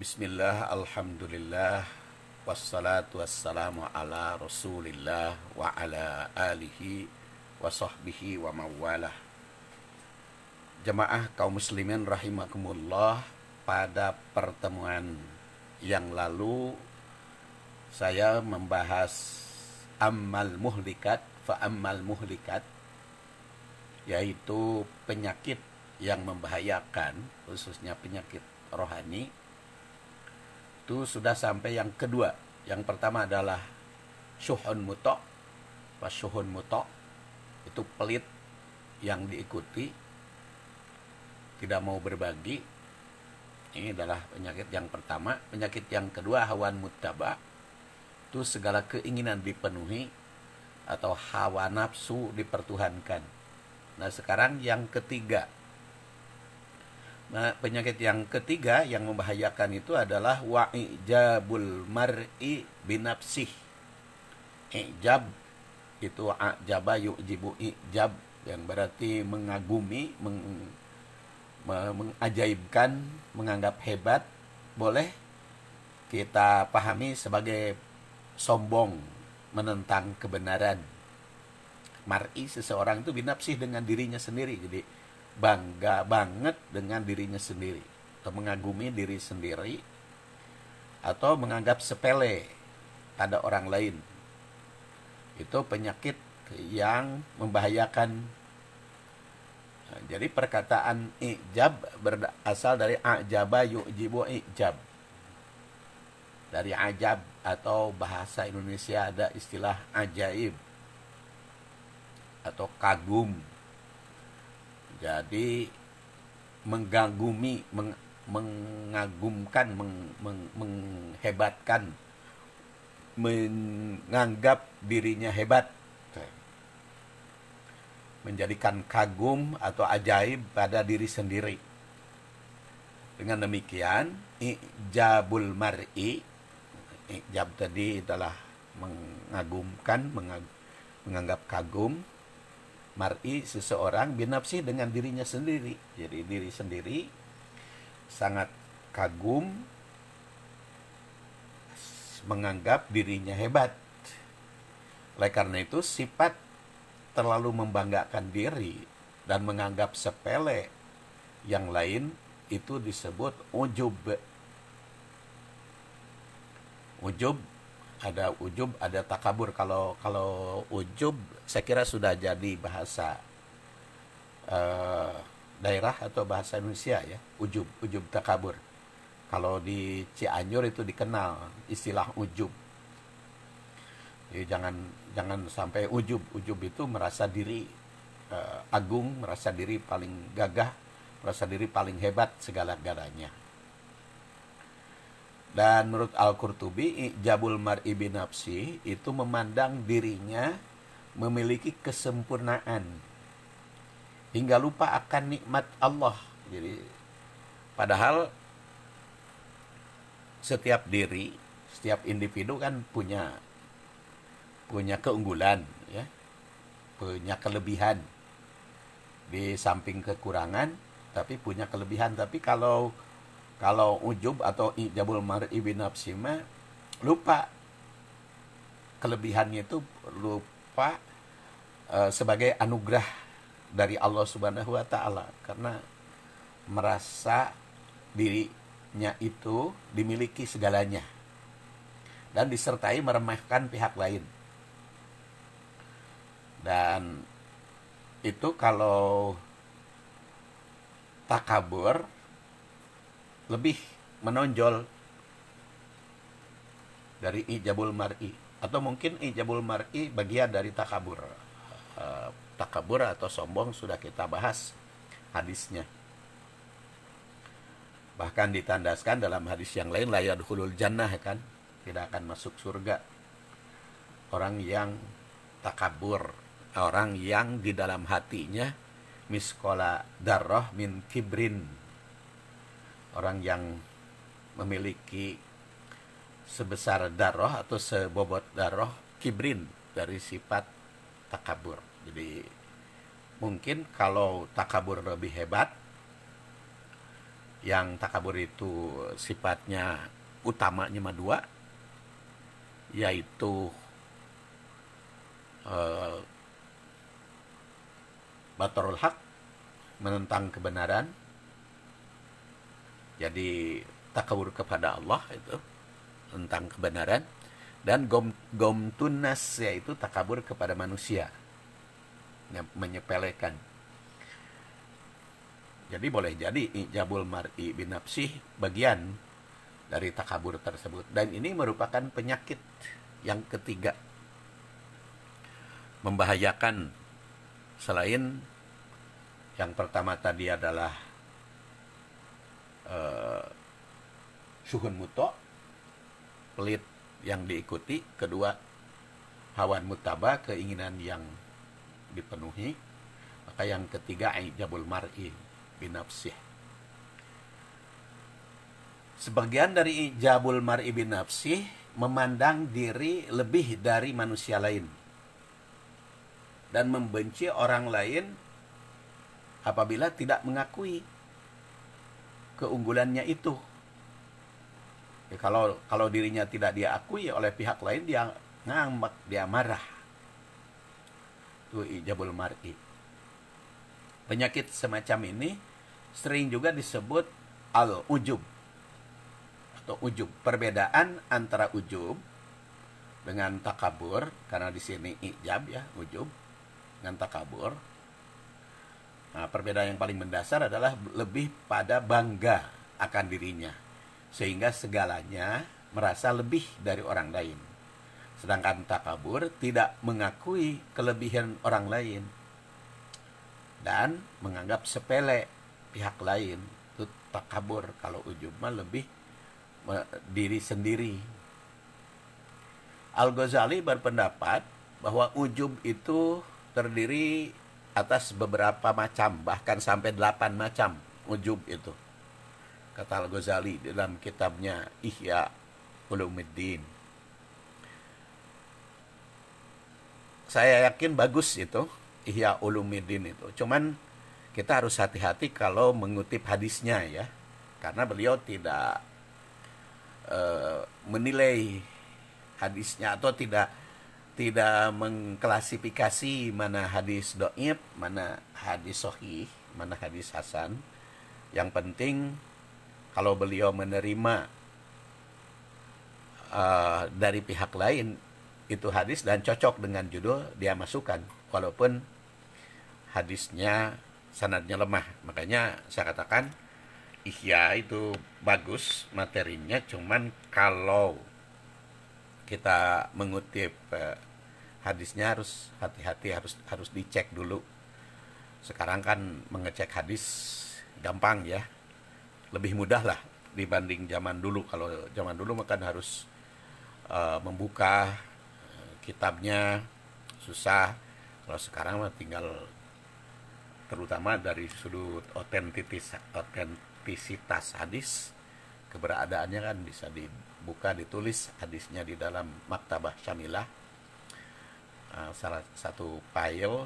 Bismillah, alhamdulillah, wassalatu wassalamu ala rasulillah wa ala alihi wa sahbihi wa mawalah. Jemaah kaum muslimin rahimakumullah, pada pertemuan yang lalu saya membahas ammal muhlikat, yaitu penyakit yang membahayakan, khususnya penyakit rohani. Itu sudah sampai yang kedua. Yang pertama adalah syuhun muto'. Syuhun muto' itu pelit yang diikuti, tidak mau berbagi. Ini adalah penyakit yang pertama. Penyakit yang kedua hawan muttaba', itu segala keinginan dipenuhi atau hawa nafsu dipertuhankan. Nah, sekarang yang ketiga. Nah, penyakit yang ketiga yang membahayakan itu adalah wa'ijabul mar'i binafsih. Ijab itu ajaba yu'jibu ijab, yang berarti mengagumi, mengajaibkan, menganggap hebat. Boleh kita pahami sebagai sombong, menentang kebenaran. Mar'i, seseorang itu binafsih, dengan dirinya sendiri. Jadi bangga banget dengan dirinya sendiri, atau mengagumi diri sendiri, atau menganggap sepele pada orang lain. Itu penyakit yang membahayakan. Nah, jadi perkataan ijab berasal dari ajaba yu'jibu ijab. Dari ajab, atau bahasa Indonesia ada istilah ajaib atau kagum. Jadi mengagumi, mengagumkan, menghebatkan, menganggap dirinya hebat, menjadikan kagum atau ajaib pada diri sendiri. Dengan demikian, ijabul mar'i, ijab tadi adalah mengagumkan, menganggap kagum, mar'i seseorang, binafsi dengan dirinya sendiri. Jadi diri sendiri sangat kagum, menganggap dirinya hebat. Oleh karena itu, sifat terlalu membanggakan diri dan menganggap sepele yang lain itu disebut ujub. Ujub, ada takabur. Kalau ujub saya kira sudah jadi bahasa daerah atau bahasa Indonesia ya. Ujub takabur. Kalau di Cianjur itu dikenal istilah ujub. Jadi jangan sampai ujub. Ujub itu merasa diri agung, merasa diri paling gagah, merasa diri paling hebat segala-galanya. Dan menurut Al-Qurtubi, ijabul mar'i binafsi itu memandang dirinya memiliki kesempurnaan hingga lupa akan nikmat Allah. Jadi padahal setiap diri, setiap individu kan punya keunggulan ya, punya kelebihan. Di samping kekurangan tapi punya kelebihan. Tapi kalau ujub atau ijabul mar'i binafsi mah lupa kelebihannya, itu lupa sebagai anugerah dari Allah Subhanahu wa taala, karena merasa dirinya itu dimiliki segalanya dan disertai meremehkan pihak lain. Dan itu kalau takabur lebih menonjol dari ijabul mar'i, atau mungkin ijabul mar'i bagian dari takabur. Takabur atau sombong sudah kita bahas hadisnya. Bahkan ditandaskan dalam hadis yang lain, la yadkhulul jannah, kan, tidak akan masuk surga orang yang takabur, orang yang di dalam hatinya miskola darroh min kibrin, orang yang memiliki sebesar darroh atau sebobot darroh kibrin, dari sifat takabur. Jadi mungkin kalau takabur lebih hebat, yang takabur itu sifatnya utamanya mah dua, yaitu eh, batarul haq, menentang kebenaran. Jadi takabur kepada Allah itu tentang kebenaran, dan gomtunas yaitu takabur kepada manusia, menyepelekan. Jadi boleh jadi ijabul mar'i binafsih bagian dari takabur tersebut, dan ini merupakan penyakit yang ketiga, membahayakan. Selain yang pertama tadi adalah syuhun muto, pelit yang diikuti. Kedua, hawan mutaba, keinginan yang dipenuhi. Maka yang ketiga, ijabul mar'i binafsih. Sebagian dari ijabul mar'i binafsih memandang diri lebih dari manusia lain dan membenci orang lain apabila tidak mengakui keunggulannya itu. Ya, kalau dirinya tidak diakui oleh pihak lain, dia ngambek, dia marah. Itu ijabul mar'i. Penyakit semacam ini sering juga disebut al-ujub atau ujub. Perbedaan antara ujub dengan takabur, karena di sini ijab ya, ujub dengan takabur. Nah, perbedaan yang paling mendasar adalah lebih pada bangga akan dirinya, sehingga segalanya merasa lebih dari orang lain. Sedangkan takabur tidak mengakui kelebihan orang lain dan menganggap sepele pihak lain. Itu takabur. Kalau ujub mah lebih diri sendiri. Al-Ghazali berpendapat bahwa ujub itu terdiri atas beberapa macam, bahkan sampai 8 macam ujub itu. Kata Al-Ghazali dalam kitabnya Ihya Ulumuddin. Saya yakin bagus itu Ihya Ulumuddin itu. Cuman kita harus hati-hati kalau mengutip hadisnya ya. Karena beliau tidak menilai hadisnya, atau tidak mengklasifikasi mana hadis dhaif, mana hadis sahih, mana hadis hasan. Yang penting kalau beliau menerima dari pihak lain itu hadis dan cocok dengan judul, dia masukkan walaupun hadisnya sanadnya lemah. Makanya saya katakan Ihya itu bagus materinya, cuman kalau kita mengutip hadisnya harus hati-hati, harus dicek dulu. Sekarang kan mengecek hadis gampang ya, lebih mudah lah dibanding zaman dulu. Kalau zaman dulu makan harus membuka kitabnya susah. Kalau sekarang mah tinggal, terutama dari sudut otentisitas hadis, keberadaannya kan bisa dibuka, ditulis hadisnya di dalam Maktabah Syamilah, salah satu file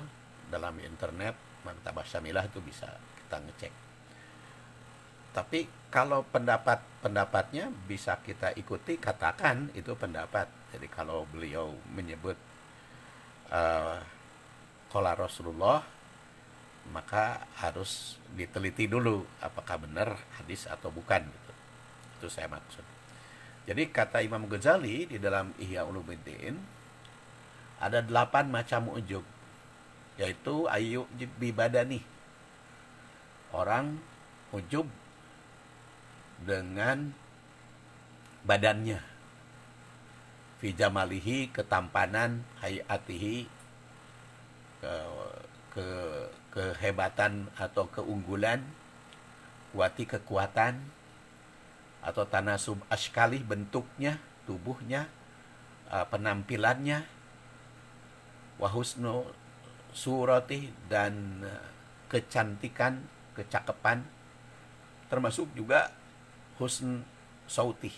dalam internet Maktabah Syamilah itu bisa kita ngecek. Tapi kalau pendapatnya bisa kita ikuti, katakan itu pendapat. Jadi kalau beliau menyebut qala Rasulullah, maka harus diteliti dulu apakah benar hadis atau bukan gitu. Itu saya maksud. Jadi kata Imam Ghazali di dalam Ihya Ulumuddin, ada 8 macam ujub, yaitu ayu bibadani. Orang ujub dengan badannya, fi jamalihi, ketampanan, hayatihi, kehebatan atau keunggulan, kuati, kekuatan, atau tanasub ashkali, bentuknya, tubuhnya, penampilannya, wahusnu surati, dan kecantikan, kecakapan, termasuk juga husn sauti,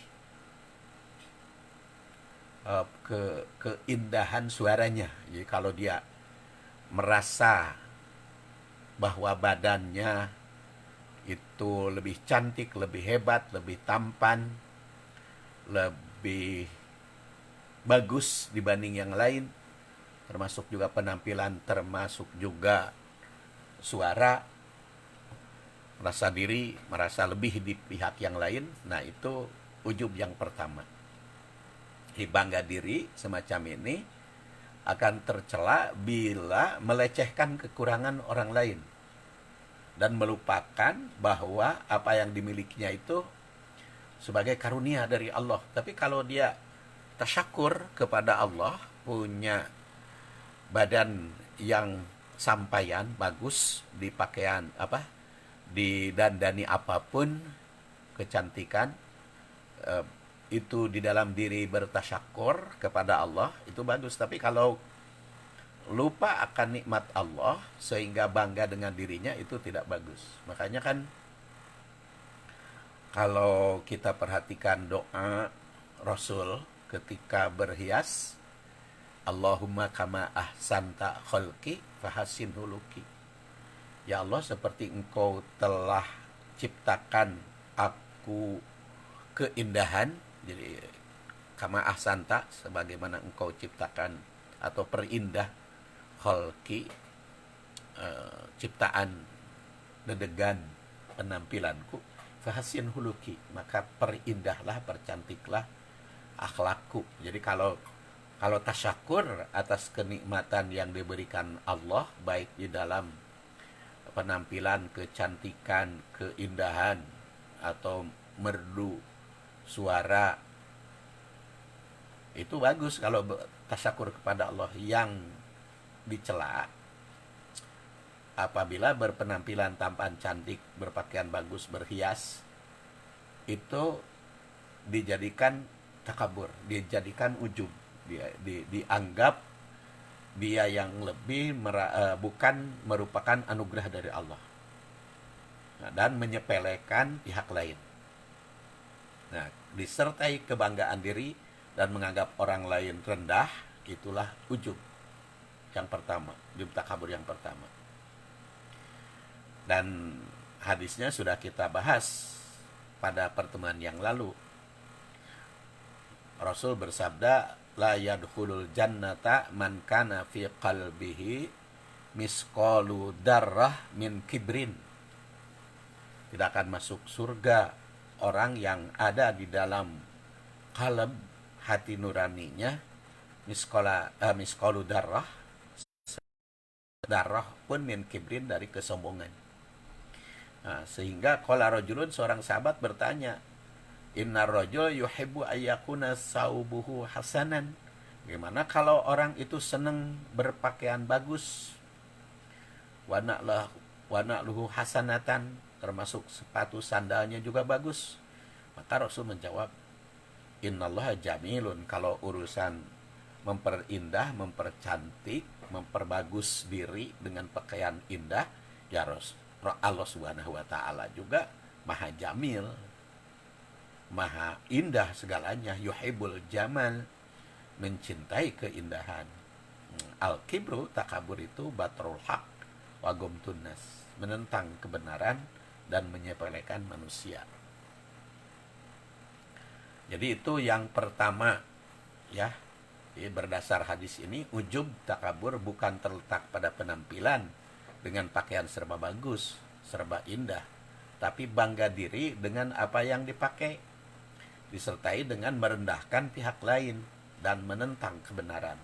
keindahan suaranya. Jadi kalau dia merasa bahwa badannya itu lebih cantik, lebih hebat, lebih tampan, lebih bagus dibanding yang lain, termasuk juga penampilan, termasuk juga suara, merasa diri, merasa lebih di pihak yang lain. Nah, itu ujub yang pertama. Di bangga diri semacam ini akan tercela bila melecehkan kekurangan orang lain dan melupakan bahwa apa yang dimilikinya itu sebagai karunia dari Allah. Tapi kalau dia tasyakur kepada Allah, punya badan yang sampaian, bagus, di pakaian apa, didandani apapun, kecantikan, itu di dalam diri bertasyakur kepada Allah, itu bagus. Tapi kalau lupa akan nikmat Allah sehingga bangga dengan dirinya, itu tidak bagus. Makanya kan kalau kita perhatikan doa Rasul ketika berhias, Allahumma kama ahsanta khalqi fahasin huluki. Ya Allah, seperti engkau telah ciptakan aku keindahan, jadi kama ahsanta, sebagaimana engkau ciptakan atau perindah khalqi, ciptaan dedegan penampilanku, fahasin huluki, maka perindahlah, percantiklah akhlakku. Jadi kalau tasyakur atas kenikmatan yang diberikan Allah, baik di dalam penampilan, kecantikan, keindahan, atau merdu suara, itu bagus kalau tasyakur kepada Allah. Yang dicela apabila berpenampilan tampan, cantik, berpakaian bagus, berhias, itu dijadikan takabur, dijadikan ujub, dianggap dia yang lebih, bukan merupakan anugerah dari Allah, dan menyepelekan pihak lain. Nah, disertai kebanggaan diri dan menganggap orang lain rendah, itulah ujub yang pertama, ujub takabur yang pertama. Dan hadisnya sudah kita bahas pada pertemuan yang lalu. Rasul bersabda, la yadkhulul jannata man kana fi qalbihi misqalu darrah min kibrin. Tidak akan masuk surga orang yang ada di dalam qalb, hati nuraninya, misqalu darrah, darah pun min kibrin, dari kesombongan. Nah, sehingga qala rajulun, seorang sahabat bertanya, innar rajul yuhibbu ayyakuna saubuhu hasanan. Gimana kalau orang itu senang berpakaian bagus, wana'luhu hasanatan, termasuk sepatu sandalnya juga bagus? Maka Rasul menjawab, innallaha jamilun. Kalau urusan memperindah, mempercantik, memperbagus diri dengan pakaian indah, ya Allah Subhanahu wa taala juga maha jamil, maha indah segalanya. Yuhibbul jamal, mencintai keindahan. Al-kibru, takabur, itu batrul haq wa gomtun nas, menentang kebenaran dan menyepelekan manusia. Jadi itu yang pertama, ya. Jadi berdasar hadis ini, ujub takabur bukan terletak pada penampilan dengan pakaian serba bagus, serba indah, tapi bangga diri dengan apa yang dipakai, disertai dengan merendahkan pihak lain dan menentang kebenaran.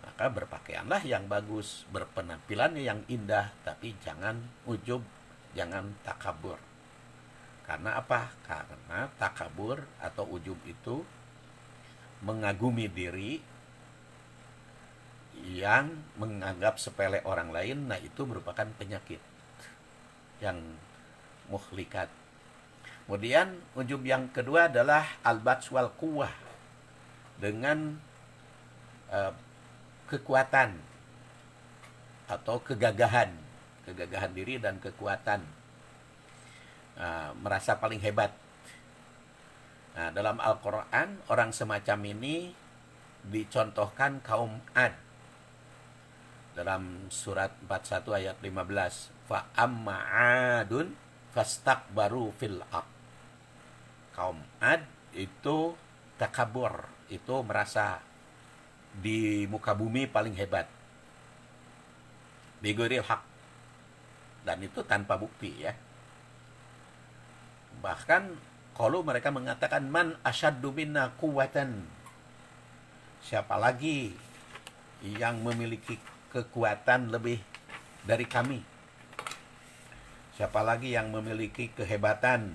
Maka berpakaianlah yang bagus, berpenampilannya yang indah, tapi jangan ujub, jangan takabur. Karena apa? Karena takabur atau ujub itu mengagumi diri, yang menganggap sepele orang lain. Nah, itu merupakan penyakit yang muhlikat. Kemudian ujub yang kedua adalah al-bats wal quwwah, dengan kekuatan atau kegagahan diri dan kekuatan, merasa paling hebat. Nah, dalam Al-Quran orang semacam ini dicontohkan kaum Ad dalam surat 41 ayat 15. Fa amma adun fastakbaru fil ard. Kaum Ad itu takabur, itu merasa di muka bumi paling hebat. Bighairil haq. Dan itu tanpa bukti ya. Bahkan kalau mereka mengatakan man asyaddu minna quwwatan. Siapa lagi yang memiliki kekuatan lebih dari kami? Siapa lagi yang memiliki kehebatan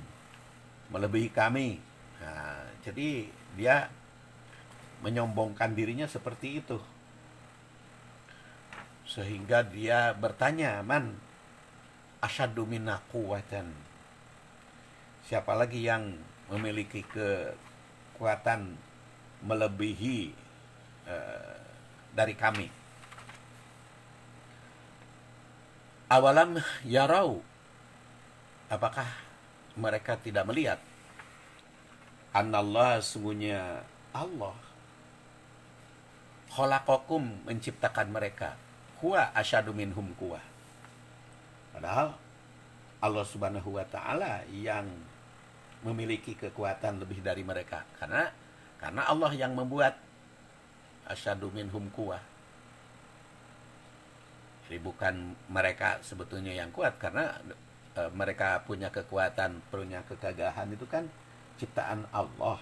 melebihi kami? Nah, jadi dia menyombongkan dirinya seperti itu. Sehingga dia bertanya, man asyaddu minna quwwatan. Siapa lagi yang memiliki kekuatan melebihi dari kami? Awalam yarau, apakah mereka tidak melihat? Anallah, sungguhnya Allah khalaqakum, menciptakan mereka, huwa asyadu minhum quwwah. Padahal Allah Subhanahu wa taala yang memiliki kekuatan lebih dari mereka, karena Allah yang membuat asyadu minhum quwwah. Jadi bukan mereka sebetulnya yang kuat, karena mereka punya kekuatan, punya kegagahan, itu kan ciptaan Allah.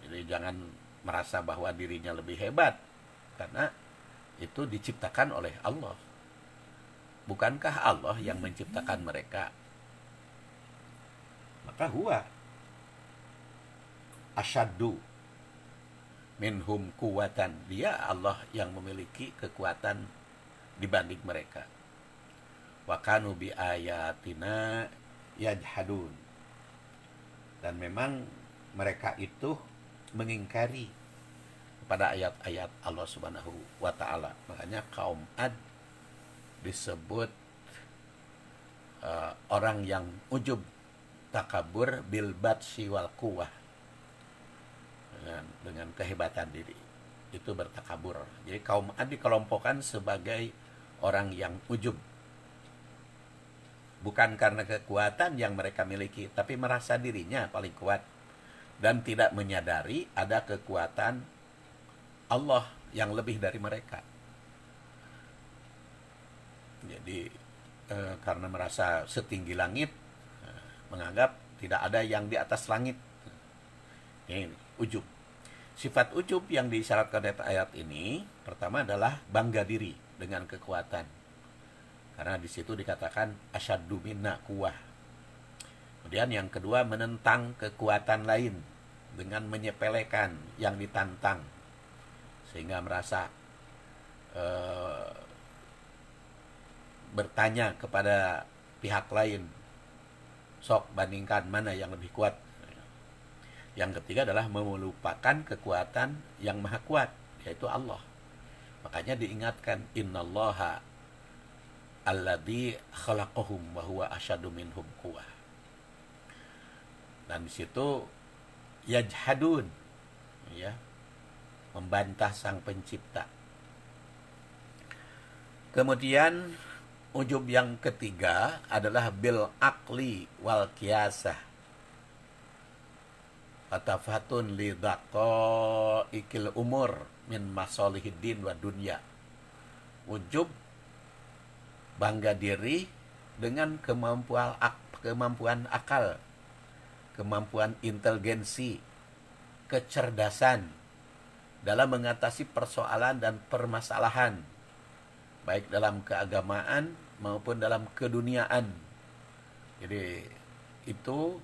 Jadi jangan merasa bahwa dirinya lebih hebat, karena itu diciptakan oleh Allah. Bukankah Allah yang menciptakan mereka? Maka huwa asyaddu minhum quwwatan, dia Allah yang memiliki kekuatan dibanding mereka. Wa kanu bi ayatina yajhadun, dan memang mereka itu mengingkari pada ayat-ayat Allah Subhanahu wa taala. Makanya kaum Ad disebut orang yang ujub, takabur bil batsi wal quwwah, dengan kehebatan diri itu bertakabur. Jadi kaum Ad dikelompokkan sebagai orang yang ujub, bukan karena kekuatan yang mereka miliki, tapi merasa dirinya paling kuat dan tidak menyadari ada kekuatan Allah yang lebih dari mereka. Jadi karena merasa setinggi langit, menganggap tidak ada yang di atas langit. Ini ujub. Sifat ujub yang disyaratkan dari ayat ini, pertama adalah bangga diri dengan kekuatan. Karena di situ dikatakan asyaddu minna quwwah. Kemudian yang kedua, menentang kekuatan lain dengan menyepelekan yang ditantang, sehingga merasa bertanya kepada pihak lain, sok bandingkan mana yang lebih kuat. Yang ketiga adalah melupakan kekuatan yang maha kuat, yaitu Allah. Makanya diingatkan, innallaha alladzi khalaqahum wa huwa asyadu minhum quwwah. Dan di situ yajhadun, ya, membantah sang pencipta. Kemudian ujub yang ketiga adalah bil aqli wal qiyasah. Atafatun li daqa'iqil umur min masalihiddin wa dunya. Ujub, bangga diri dengan kemampuan akal, kemampuan inteligensi, kecerdasan dalam mengatasi persoalan dan permasalahan, baik dalam keagamaan maupun dalam keduniaan. Jadi itu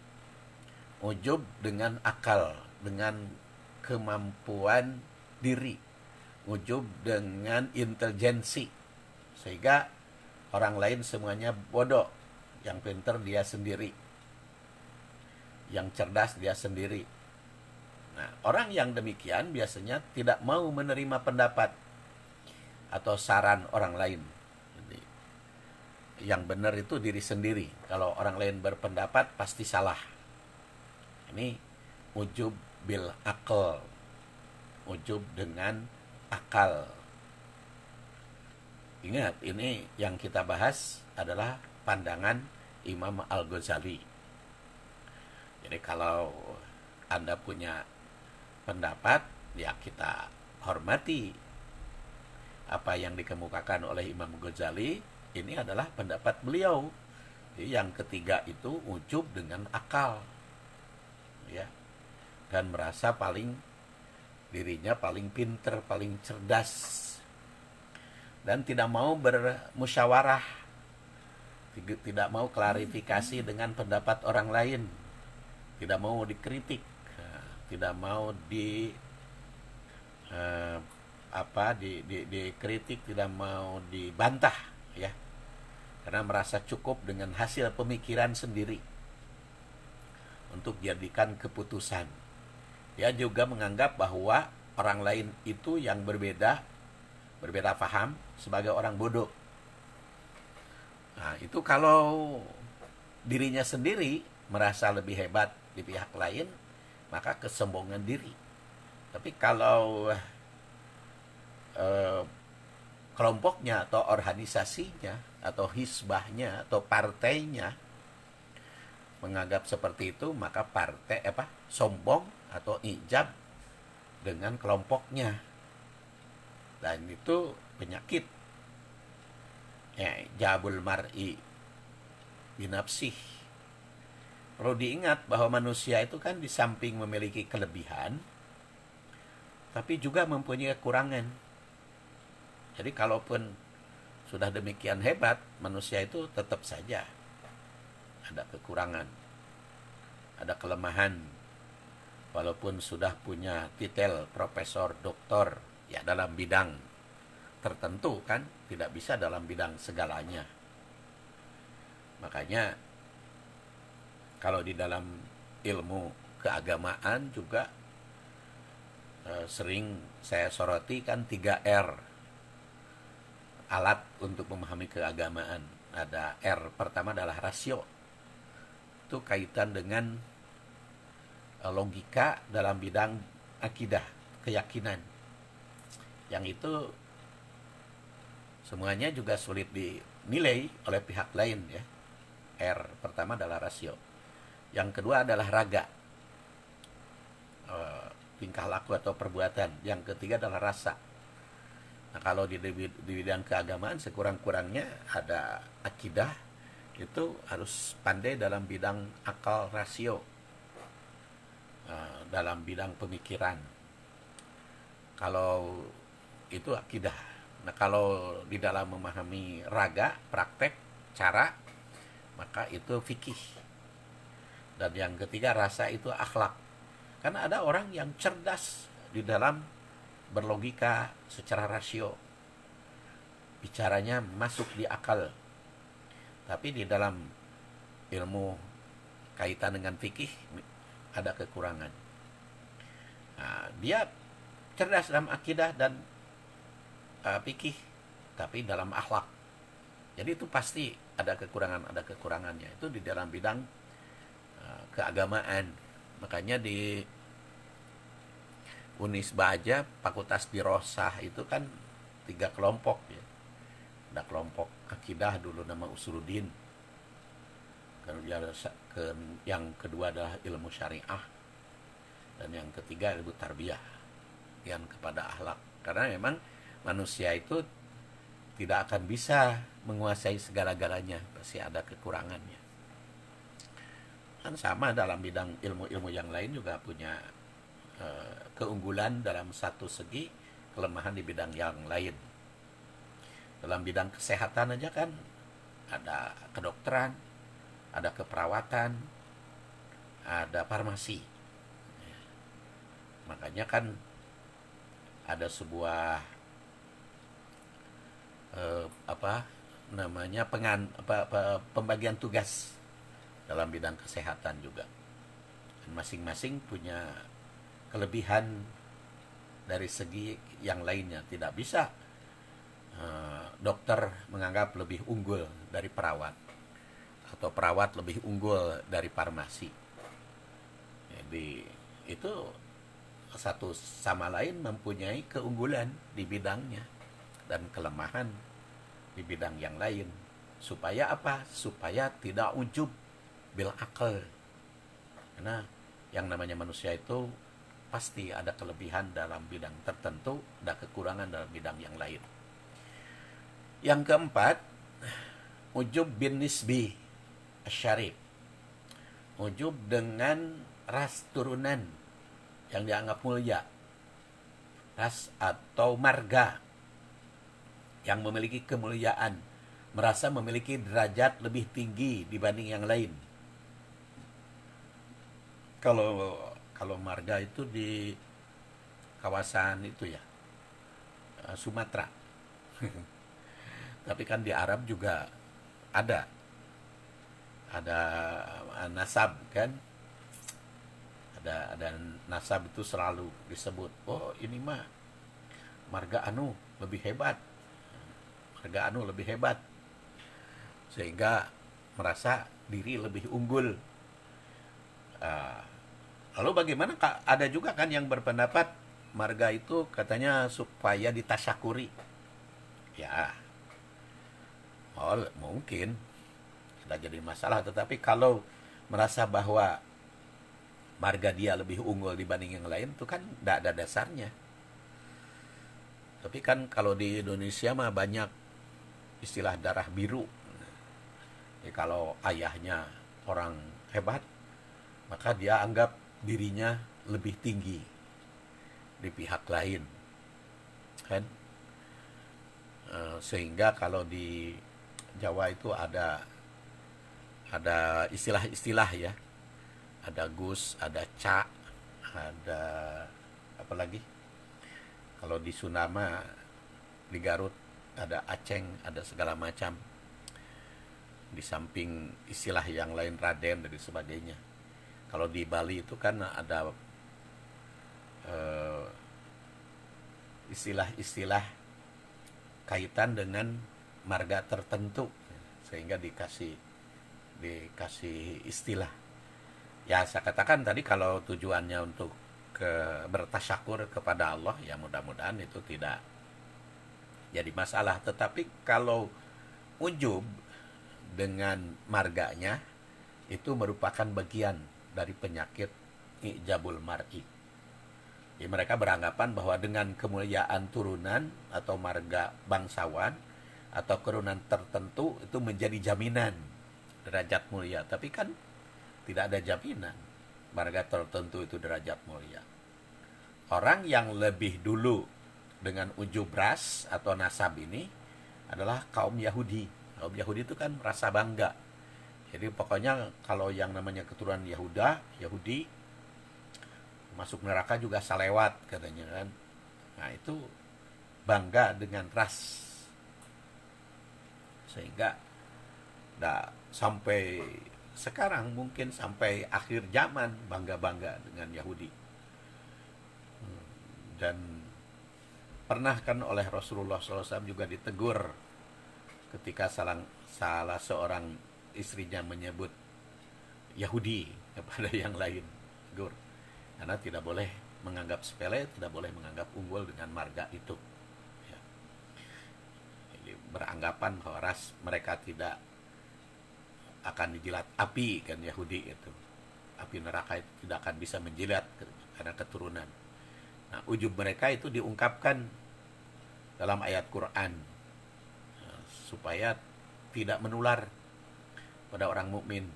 ujub dengan akal, dengan kemampuan diri, ujub dengan intelijensi, sehingga orang lain semuanya bodoh, yang pintar dia sendiri, yang cerdas dia sendiri. Nah, orang yang demikian biasanya tidak mau menerima pendapat atau saran orang lain. Jadi, yang benar itu diri sendiri. Kalau orang lain berpendapat pasti salah. Ini ujub bil akal, ujub dengan akal. Ingat, ini yang kita bahas adalah pandangan Imam Al-Ghazali. Jadi kalau Anda punya pendapat, ya kita hormati apa yang dikemukakan oleh Imam Ghazali. Ini adalah pendapat beliau. Jadi yang ketiga itu ujub dengan akal, ya, dan merasa dirinya paling pinter, paling cerdas, dan tidak mau bermusyawarah, tidak mau klarifikasi dengan pendapat orang lain, tidak mau dikritik, tidak mau dikritik, tidak mau dibantah, ya, karena merasa cukup dengan hasil pemikiran sendiri untuk dijadikan keputusan. Dia juga menganggap bahwa orang lain itu yang berbeda paham sebagai orang bodoh. Nah, itu kalau dirinya sendiri merasa lebih hebat di pihak lain, maka kesombongan diri. Tapi kalau kelompoknya atau organisasinya atau hisbahnya atau partainya menganggap seperti itu, maka sombong atau ijab dengan kelompoknya, dan itu penyakit, ya, jabul mar'i binafsih. Perlu diingat bahwa manusia itu kan di samping memiliki kelebihan, tapi juga mempunyai kekurangan. Jadi kalaupun sudah demikian hebat, manusia itu tetap saja ada kekurangan, ada kelemahan. Walaupun sudah punya titel profesor, doktor, ya dalam bidang tertentu kan, tidak bisa dalam bidang segalanya. Makanya kalau di dalam ilmu keagamaan juga sering saya soroti kan 3R, alat untuk memahami keagamaan. Ada R pertama adalah rasio, itu kaitan dengan logika dalam bidang akidah, keyakinan, yang itu semuanya juga sulit dinilai oleh pihak lain, ya. R pertama adalah rasio. Yang kedua adalah raga, tingkah laku atau perbuatan. Yang ketiga adalah rasa. Nah, kalau di bidang keagamaan sekurang-kurangnya ada akidah, itu harus pandai dalam bidang akal, rasio, dalam bidang pemikiran. Kalau itu akidah. Nah, kalau di dalam memahami raga, praktek, cara, maka itu fikih. Dan yang ketiga rasa itu akhlak. Karena ada orang yang cerdas di dalam berlogika secara rasio, bicaranya masuk di akal, tapi di dalam ilmu kaitan dengan fikih ada kekurangan. Nah, dia cerdas dalam akidah dan fikih, tapi dalam akhlak. Jadi itu pasti ada kekurangannya. Itu di dalam bidang keagamaan. Makanya di Unisba aja, Fakultas Dirosah itu kan 3 kelompok, ya. Ada kelompok akidah dulu nama Usuluddin. Yang kedua adalah ilmu syariah, dan yang ketiga ilmu tarbiyah, yang kepada akhlak. Karena memang manusia itu tidak akan bisa menguasai segala-galanya, pasti ada kekurangannya. Dan sama dalam bidang ilmu-ilmu yang lain juga punya keunggulan dalam satu segi, kelemahan di bidang yang lain. Dalam bidang kesehatan aja kan ada kedokteran, ada keperawatan, ada farmasi. Makanya kan ada sebuah pembagian tugas dalam bidang kesehatan juga. Dan masing-masing punya kelebihan dari segi yang lainnya. Tidak bisa dokter menganggap lebih unggul dari perawat, atau perawat lebih unggul dari farmasi. Jadi itu satu sama lain mempunyai keunggulan di bidangnya dan kelemahan di bidang yang lain. Supaya apa? Supaya tidak ujub bil akal. Karena yang namanya manusia itu pasti ada kelebihan dalam bidang tertentu, ada kekurangan dalam bidang yang lain. Yang keempat, ujub bin nisbi asyarif. Ujub dengan ras turunan yang dianggap mulia. Ras atau marga yang memiliki kemuliaan, merasa memiliki derajat lebih tinggi dibanding yang lain. Kalau marga itu di kawasan itu ya, Sumatera. Tapi kan di Arab juga ada nasab kan, ada nasab itu selalu disebut, oh ini mah marga anu lebih hebat, sehingga merasa diri lebih unggul. Lalu bagaimana, ada juga kan yang berpendapat marga itu katanya supaya ditasyakuri. Ya, mungkin tidak jadi masalah, tetapi kalau merasa bahwa marga dia lebih unggul dibanding yang lain, itu kan tidak ada dasarnya. Tapi kan kalau di Indonesia mah banyak istilah darah biru. Jadi kalau ayahnya orang hebat, maka dia anggap dirinya lebih tinggi di pihak lain, kan? Sehingga kalau di Jawa itu ada istilah-istilah ya, ada Gus, ada Cak, ada apa lagi? Kalau di Sunama, di Garut ada Aceng, ada segala macam. Di samping istilah yang lain Raden dan sebagainya. Kalau di Bali itu kan ada istilah-istilah kaitan dengan marga tertentu, sehingga dikasih istilah. Ya saya katakan tadi, kalau tujuannya untuk bertasyakur kepada Allah, ya mudah-mudahan itu tidak jadi masalah. Tetapi kalau ujub dengan marganya, itu merupakan bagian dari penyakit ijabul mar'i. Jadi mereka beranggapan bahwa dengan kemuliaan turunan atau marga bangsawan atau keturunan tertentu itu menjadi jaminan derajat mulia. Tapi kan tidak ada jaminan marga tertentu itu derajat mulia. Orang yang lebih dulu dengan ujub ras atau nasab ini adalah kaum Yahudi. Kaum Yahudi itu kan rasa bangga. Jadi pokoknya kalau yang namanya keturunan Yahudi masuk neraka juga salewat katanya kan. Nah itu bangga dengan ras. Sehingga sampai sekarang, mungkin sampai akhir zaman, bangga-bangga dengan Yahudi. Dan pernah kan oleh Rasulullah SAW juga ditegur ketika salah seorang istrinya menyebut Yahudi kepada yang lain. Tegur. Karena tidak boleh menganggap sepele, tidak boleh menganggap unggul dengan marga itu. Ya. Jadi beranggapan bahwa ras mereka tidak akan dijilat api, kan Yahudi itu. Api neraka itu tidak akan bisa menjilat karena keturunan. Nah, ujub mereka itu diungkapkan dalam ayat Quran supaya tidak menular pada orang mukmin.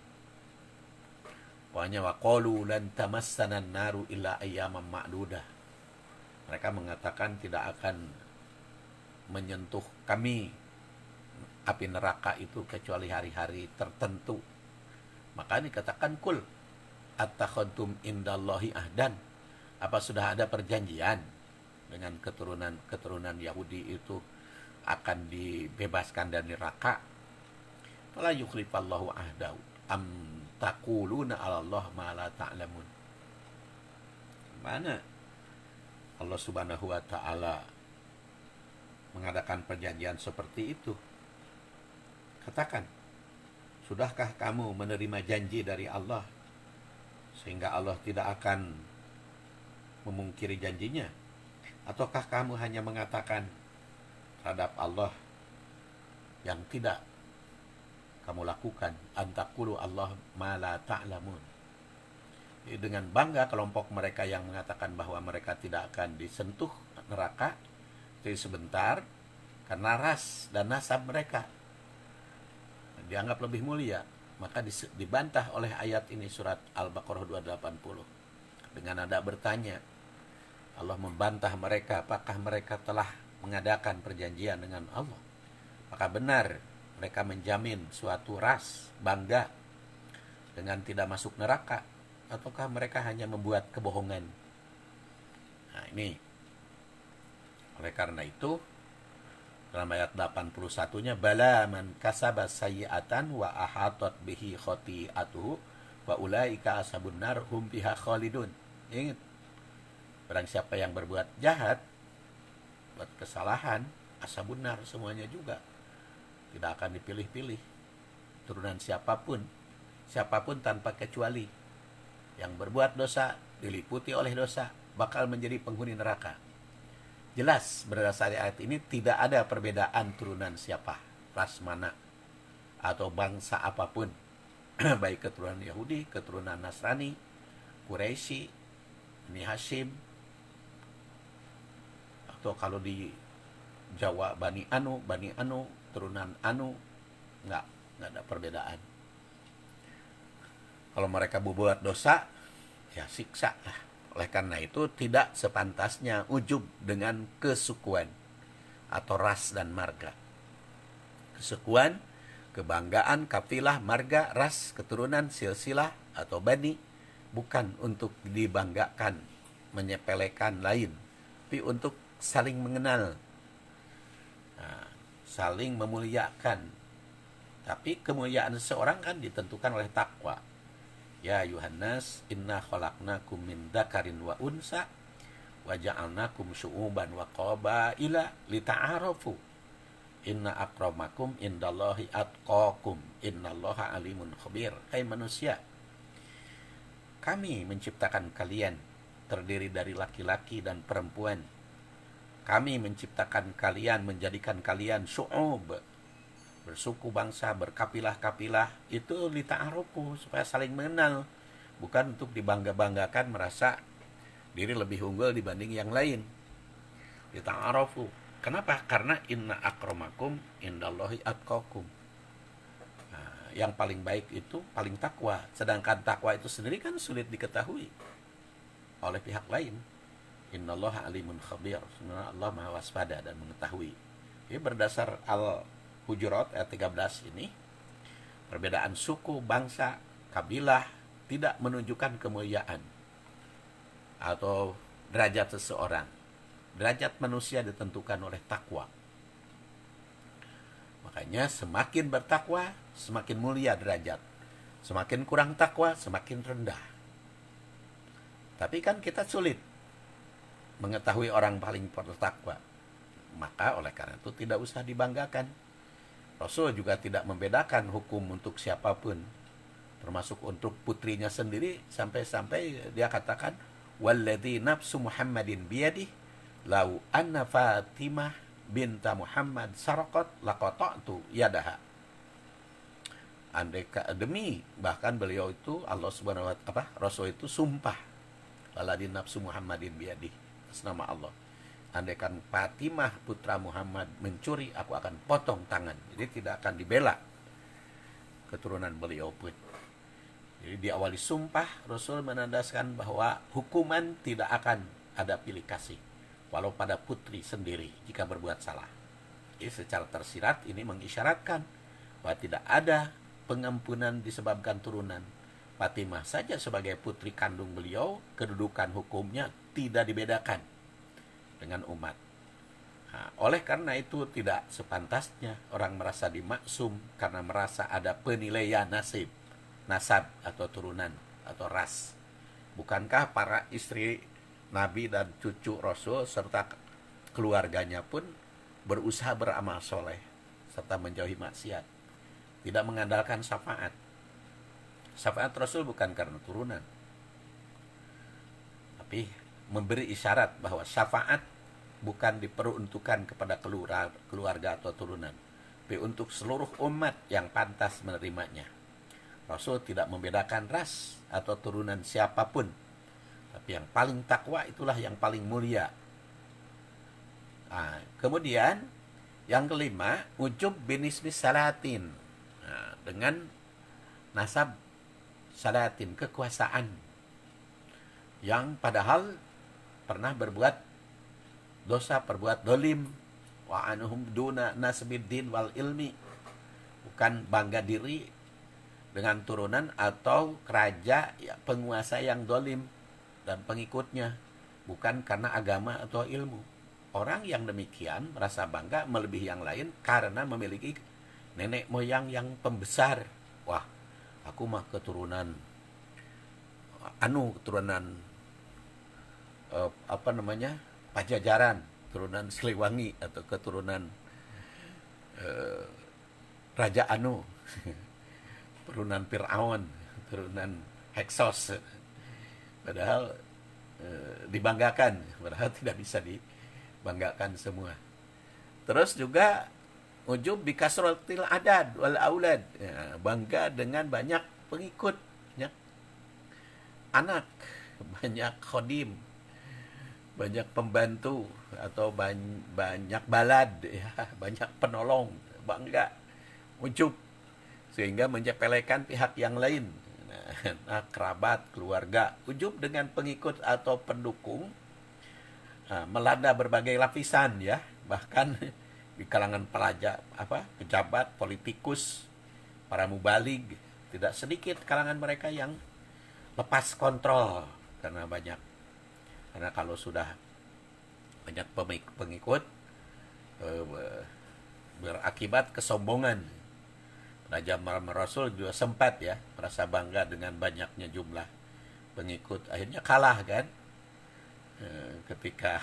Pokoknya waqalu lan tamassana an-naru illa ayyaman ma'dudah. Mereka mengatakan tidak akan menyentuh kami api neraka itu kecuali hari-hari tertentu. Maka dikatakan kul attakhadtum indallahi ahdan. Apa sudah ada perjanjian dengan keturunan Yahudi itu akan dibebaskan dari neraka? Fala yukhlifallahu ahdahu am taquluna 'ala Allah ma la ta'lamun. Mana Allah Subhanahu wa taala mengadakan perjanjian seperti itu? Katakan, sudahkah kamu menerima janji dari Allah sehingga Allah tidak akan memungkiri janjinya? Ataukah kamu hanya mengatakan terhadap Allah yang tidak kamu lakukan. Antakulu Allah ma la ta'lamun. Dengan bangga kelompok mereka yang mengatakan bahwa mereka tidak akan disentuh neraka, jadi sebentar, karena ras dan nasab mereka dianggap lebih mulia, maka dibantah oleh ayat ini, surat Al-Baqarah 280. Dengan nada bertanya, Allah membantah mereka, apakah mereka telah mengadakan perjanjian dengan Allah? Apakah benar mereka menjamin suatu ras bangga dengan tidak masuk neraka, ataukah mereka hanya membuat kebohongan? Nah ini, oleh karena itu dalam ayat 81-nya, bala man kasaba sayyi'atan wa ahatat bihi khati'atuhu wa ulaika ashabun nar hum fiha khalidun. Ingat, barang siapa yang berbuat jahat, buat kesalahan, ashabun nar semuanya juga, tidak akan dipilih-pilih, turunan siapapun tanpa kecuali. Yang berbuat dosa, diliputi oleh dosa, bakal menjadi penghuni neraka. Jelas berdasarkan ayat ini tidak ada perbedaan turunan siapa, ras mana, atau bangsa apapun. Baik keturunan Yahudi, keturunan Nasrani, Quraisy, Bani Hashim, atau kalau di Jawa Bani Anu, turunan Anu, nggak ada perbedaan. Kalau mereka berbuat dosa, ya siksa lah. Oleh karena itu tidak sepantasnya ujub dengan kesukuan atau ras dan marga. Kesukuan, kebanggaan, kafilah, marga, ras, keturunan, silsilah atau bani bukan untuk dibanggakan, menyepelekan lain, tapi untuk saling mengenal, saling memuliakan. Tapi kemuliaan seseorang kan ditentukan oleh takwa. Ya Yuhannas, inna khalaqnakum min dzakarin wa unsa wa ja'alnakum syu'uban wa qabaila lita'arafu. Inna akramakum indallahi atqakum. Innallaha alimun khabir. Hai manusia, kami menciptakan kalian terdiri dari laki-laki dan perempuan. Kami menciptakan kalian, menjadikan kalian syu'ub, bersuku bangsa, berkapilah-kapilah, itu lita'arufu, supaya saling mengenal, bukan untuk dibangga-banggakan merasa diri lebih unggul dibanding yang lain. Lita'arufu. Kenapa? Karena inna akramakum indallahi atqakum. Nah, yang paling baik itu paling takwa, sedangkan takwa itu sendiri kan sulit diketahui oleh pihak lain. Innallaha alimun khabir. Sebenarnya Allah maha waspada dan mengetahui. Ini berdasar Al-Hujurat ayat 13 ini, perbedaan suku, bangsa, kabilah tidak menunjukkan kemuliaan atau derajat seseorang. Derajat manusia ditentukan oleh takwa. Makanya semakin bertakwa, semakin mulia derajat. Semakin kurang takwa, semakin rendah. Tapi kan kita sulit mengetahui orang paling bertakwa. Maka oleh karena itu tidak usah dibanggakan. Rasul juga tidak membedakan hukum untuk siapapun, termasuk untuk putrinya sendiri, sampai-sampai dia katakan, walladzi nafsu Muhammadin biyadih lau anna Fatimah binta Muhammad sarqat laqata'tu yadaha. Andai demi, bahkan beliau itu Allah Subhanahu wa ta'ala, Rasul itu sumpah, walladzi nafsu Muhammadin biyadih, atas nama Allah, andaikan Fatimah putra Muhammad mencuri, aku akan potong tangan. Jadi tidak akan dibela keturunan beliau pun. Jadi diawali sumpah, Rasul menandaskan bahwa hukuman tidak akan ada pilih kasih, walau pada putri sendiri jika berbuat salah. Jadi secara tersirat ini mengisyaratkan bahwa tidak ada pengampunan disebabkan turunan. Fatimah saja sebagai putri kandung beliau, kedudukan hukumnya tidak dibedakan dengan umat. Nah, oleh karena itu tidak sepantasnya orang merasa dimaksum karena merasa ada penilaian nasab atau turunan atau ras. Bukankah para istri Nabi dan cucu Rasul serta keluarganya pun berusaha beramal soleh serta menjauhi maksiat, tidak mengandalkan syafaat. Syafaat Rasul bukan karena turunan, tapi memberi isyarat bahwa syafaat bukan diperuntukkan kepada keluarga atau turunan, tapi untuk seluruh umat yang pantas menerimanya. Rasul tidak membedakan ras atau turunan siapapun, tapi yang paling takwa itulah yang paling mulia. Nah, kemudian yang kelima, ujub binismi salatin. Nah, dengan nasab salatin, kekuasaan, yang padahal pernah berbuat dosa, berbuat dolim. Wa anhum duna nasbiddin wal ilmi. Bukan bangga diri dengan turunan atau raja, ya, penguasa yang dolim dan pengikutnya, bukan karena agama atau ilmu. Orang yang demikian merasa bangga melebihi yang lain karena memiliki nenek moyang yang pembesar. Wah, aku mah keturunan keturunan Pajajaran, keturunan Siliwangi, atau keturunan Raja turunan Fir'aun, turunan Heksos. Padahal dibanggakan, padahal tidak bisa dibanggakan semua. Terus juga ujub bikasratil adad wal aulad, ya, bangga dengan banyak pengikut, banyak anak, banyak khodim, banyak pembantu, atau banyak balad, ya, banyak penolong, bangga, ujub, sehingga menjepelekan pihak yang lain. Nah, kerabat, keluarga, ujub dengan pengikut atau pendukung, melanda berbagai lapisan, ya, bahkan di kalangan pejabat, politikus, para mubalig, tidak sedikit kalangan mereka yang lepas kontrol karena kalau sudah banyak pengikut, berakibat kesombongan. Raja Rasul juga sempat, ya, merasa bangga dengan banyaknya jumlah pengikut, akhirnya kalah kan ketika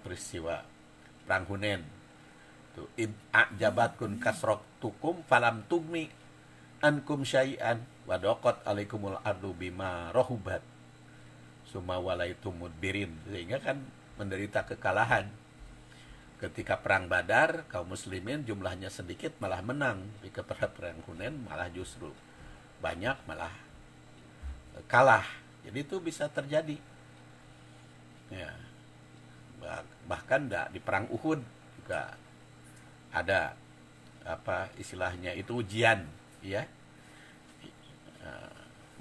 peristiwa perang Hunain. In a'jabatkun kasratukum falam tugni ankum syai'an wa daqat alaikumul ardu bima rahubat summa walaitum mudbirin, sehingga kan menderita kekalahan. Ketika perang Badar, kaum muslimin jumlahnya sedikit malah menang. Ketika perang Hunain malah justru banyak, malah kalah. Jadi itu bisa terjadi. Ya. Bahkan di perang Uhud juga ada istilahnya itu ujian, ya.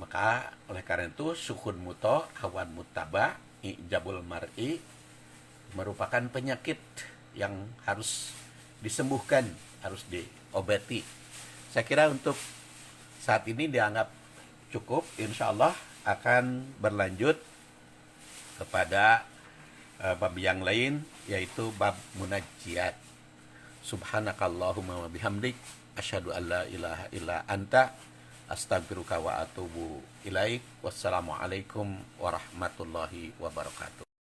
Maka oleh karena itu suhun muto hawan mutaba ijabul mar'i merupakan penyakit yang harus disembuhkan, harus diobati. Saya kira untuk saat ini dianggap cukup. Insya Allah akan berlanjut kepada bab yang lain, yaitu bab munajjiyat. Subhanakallahumma wa bihamdik asyhadu an la ilaha illa anta astaghfiruka wa atubu ilaik. Wassalamualaikum warahmatullahi wabarakatuh.